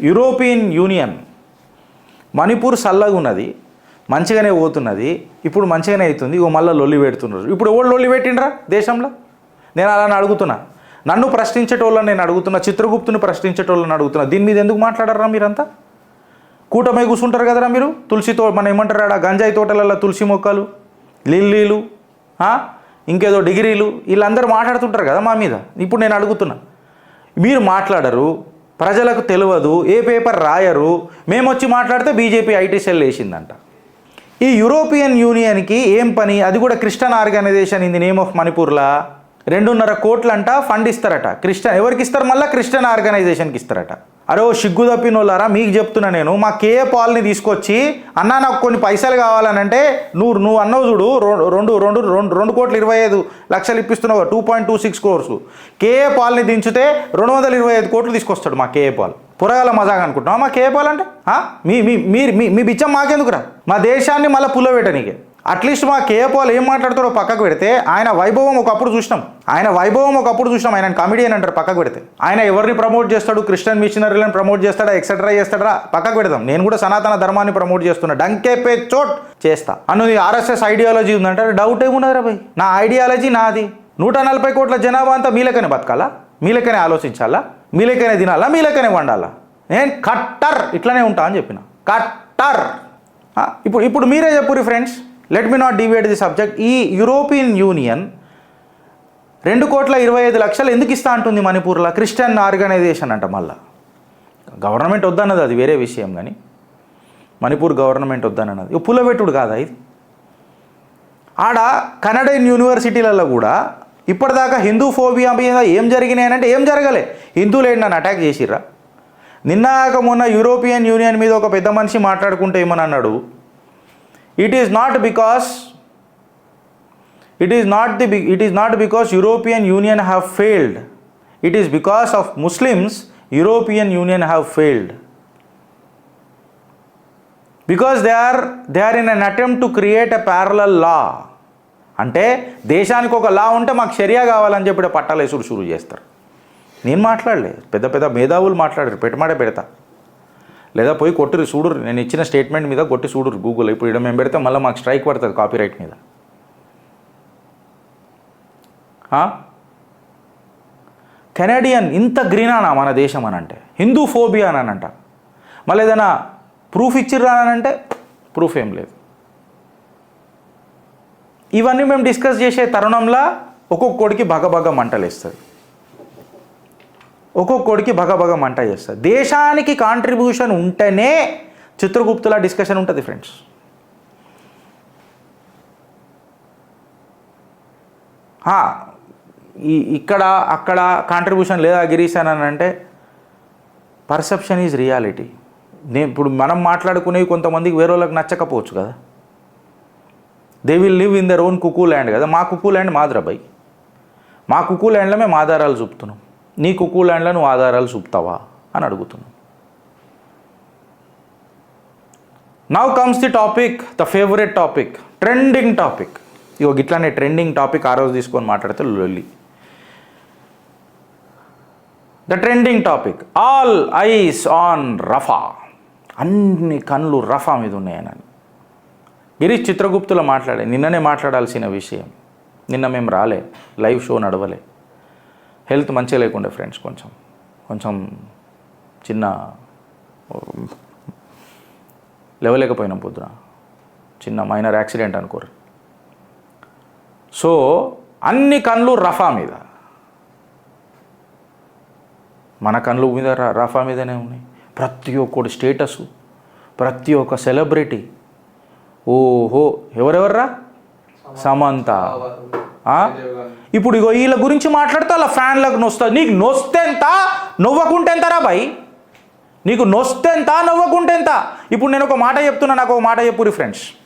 European union Manipur సల్లగా ఉన్నది, మంచిగానే పోతున్నది, ఇప్పుడు మంచిగానే అవుతుంది. ఇగో మళ్ళీ లొల్లి పెడుతున్నారు. ఇప్పుడు ఎవరు లొల్లి పెట్టిండ్రా దేశంలో? నేను అలా అడుగుతున్నా. నన్ను ప్రశ్నించేటోళ్ళని నేను అడుగుతున్నా, చిత్రగుప్తుని ప్రశ్నించేటోళ్ళని అడుగుతున్నా. దీని మీద ఎందుకు మాట్లాడరా మీరంతా? కూటమై కూర్చుంటారు కదరా మీరు. తులసితో మనం ఏమంటారు ఆడ గంజాయి తోటలలో తులసి మొక్కలు, లిల్లీలు, ఇంకేదో డిగ్రీలు, వీళ్ళందరూ మాట్లాడుతుంటారు కదా మా మీద. ఇప్పుడు నేను అడుగుతున్నా, మీరు మాట్లాడరు, ప్రజలకు తెలియదు, ఏ పేపర్ రాయరు. మేము వచ్చి మాట్లాడితే బీజేపీ ఐటీ సెల్ వేసిందంట. ఈ యూరోపియన్ యూనియన్కి ఏం పని? అది కూడా Christian organisation in the name of మణిపూర్లా 2.5 కోట్లంట ఫండ్ ఇస్తారట. క్రిస్టియన్ ఎవరికి ఇస్తారు? మళ్ళీ క్రిస్టియన్ ఆర్గనైజేషన్కి ఇస్తారట. అరే సిగ్గు తప్పినోళ్ళారా, మీకు చెప్తున్నా నేను. మా కేఏ పాల్ని తీసుకొచ్చి అన్నా నాకు కొన్ని పైసలు కావాలనంటే నువ్వు అన్నావు చూడు, 2,25,00,000 ఇప్పిస్తున్నావు, 2.26 crores. కేఏ పాల్ని దించితే 225 కోట్లు తీసుకొస్తాడు మా కేఏ పాల్. పురగాల మజాగా అనుకుంటున్నావా మా కేఏ పాల్ అంటే? మీ బిచ్చం మాకెందుకురా? మా దేశాన్ని మళ్ళీ పుల్లబెట్టనీకే. అట్లీస్ట్ మా కేఏ పాల్ ఏం మాట్లాడతాడో పక్కకు పెడితే, ఆయన వైభవం ఒకప్పుడు చూసినాం. ఆయన కామెడియన్ అంటారు పక్కకు పెడితే. ఆయన ఎవరిని ప్రమోట్ చేస్తాడు? క్రిస్టియన్ మిషనరీలను ప్రమోట్ చేస్తాడా, ఎక్సెట్రా చేస్తాడా? పక్కకు పెడదాం. నేను కూడా సనాతన ధర్మాన్ని ప్రమోట్ చేస్తున్నా, డంకే పే చోట్ చేస్తా. అన్నది ఆర్ఎస్ఎస్ ఐడియాలజీ ఉందంటే డౌట్ ఏమున్నదిరా భయ్? నా ఐడియాలజీ నాది. 140 కోట్ల జనాభా అంతా మీలకనే బతకాలా, మీలకనే ఆలోచించాలా, మీలకనే తినాలా, మీలకనే వండాలా? నేను కట్టర్ ఇట్లనే ఉంటా అని చెప్పిన. కట్టర్. ఇప్పుడు మీరే చెప్పుర్రి friends. Let me not డివేట్ the subject. ఈ యూరోపియన్ యూనియన్ 2,25,00,000 ఎందుకు ఇస్తా అంటుంది మణిపూర్లో? క్రిస్టియన్ ఆర్గనైజేషన్ అంట. మళ్ళా గవర్నమెంట్ వద్దన్నది, అది వేరే విషయం. కానీ మణిపూర్ గవర్నమెంట్ వద్దన్నది పుల్లబెట్టుడు కాదా ఇది? ఆడ కెనడియన్ యూనివర్సిటీలలో కూడా ఇప్పటిదాకా హిందూ ఫోబియా మీద ఏం జరిగినాయి అంటే ఏం జరగలే. హిందువులు ఏంటి నన్ను అటాక్ చేసిర్రా? నిన్నాక మొన్న యూరోపియన్ యూనియన్ మీద ఒక పెద్ద మనిషి మాట్లాడుకుంటే ఏమని అన్నాడు, it is not because European Union have failed. It is because of Muslims European Union have failed. Because they are in an attempt to create a parallel law. అంటే దేశానికి ఒక లా ఉంటే మాకు షరియా కావాలని చెప్పి పట్టాలేసుడు షురూ చేస్తారు. నేను మాట్లాడలే, పెద్ద పెద్ద మేధావులు మాట్లాడారు. పెట్టమాడే పెడతా, లేదా పోయి కొట్టురు చూడురు. నేను ఇచ్చిన స్టేట్మెంట్ మీద కొట్టి చూడురు గూగుల్. ఇప్పుడు ఇక్కడ మేము పెడితే మళ్ళీ మాకు స్ట్రైక్ పడుతుంది కాపీరైట్ మీద. కెనడియన్ ఇంత గ్రీనానా మన దేశం అని అంటే, హిందూ ఫోబియా అని అంట. మళ్ళీ ఏదైనా ప్రూఫ్ ఇచ్చిర్రా అని అంటే ప్రూఫ్ ఏం లేదు. ఇవన్నీ మేము డిస్కస్ చేసే తరుణంలో ఒక్కొక్కడికి భగభగ మంటలు వేస్తుంది, ఒక్కొక్కడికి భగభగ మంట చేస్తుంది. దేశానికి కాంట్రిబ్యూషన్ ఉంటేనే చిత్రగుప్తుల డిస్కషన్ ఉంటుంది ఫ్రెండ్స్. ఇక్కడ అక్కడ కాంట్రిబ్యూషన్ లేదా గిరీష్ అని అంటే పర్సెప్షన్ ఈజ్ రియాలిటీ. ఇప్పుడు మనం మాట్లాడుకునేవి కొంతమందికి వేరే వాళ్ళకి నచ్చకపోవచ్చు కదా. They will live in their own Kuku land కదా. మా కుకూ ల్యాండ్ మాద్రాబాయ్, మా కుకూ ల్యాండ్లో మేము ఆధారాలు చూపుతున్నాం. నీ కుకూ ల్యాండ్లో నువ్వు ఆధారాలు చూపుతావా అని అడుగుతున్నావు. Now comes the topic, the favourite topic, trending topic. ఇగో ఇట్లానే ట్రెండింగ్ టాపిక్ ఆ రోజు తీసుకొని మాట్లాడితే లొల్లి. The trending topic, all eyes on Rafah. అన్ని కళ్ళు రఫా మీద ఉన్నాయని గిరీష్ చిత్రగుప్తులో నిన్ననే మాట్లాడాల్సిన విషయం. నిన్న మేము రాలే, లైవ్ షో నడవలే. హెల్త్ మంచిగా లేకుండే ఫ్రెండ్స్, కొంచెం చిన్న లేవలేకపోయినాం పొద్దున. చిన్న మైనర్ యాక్సిడెంట్ అనుకోరు. సో అన్ని కళ్ళు రఫా మీద, మన కళ్ళు మీద రఫా మీదనే ఉన్నాయి. ప్రతి ఒక్కటి స్టేటస్, ప్రతి ఒక్క సెలబ్రిటీ. ఓహో ఎవరెవర్రా? సమంత. ఇప్పుడు ఇగో వీళ్ళ గురించి మాట్లాడితే వాళ్ళ ఫ్యాన్లకు నొస్తుంది. నీకు నొస్తెంత, నవ్వకుంటెంతరా బాయ్? నీకు నొస్తెంత, నవ్వకుంటెంత? ఇప్పుడు నేను ఒక మాట చెప్తున్నా, నాకు ఒక మాట చెప్పురి ఫ్రెండ్స్.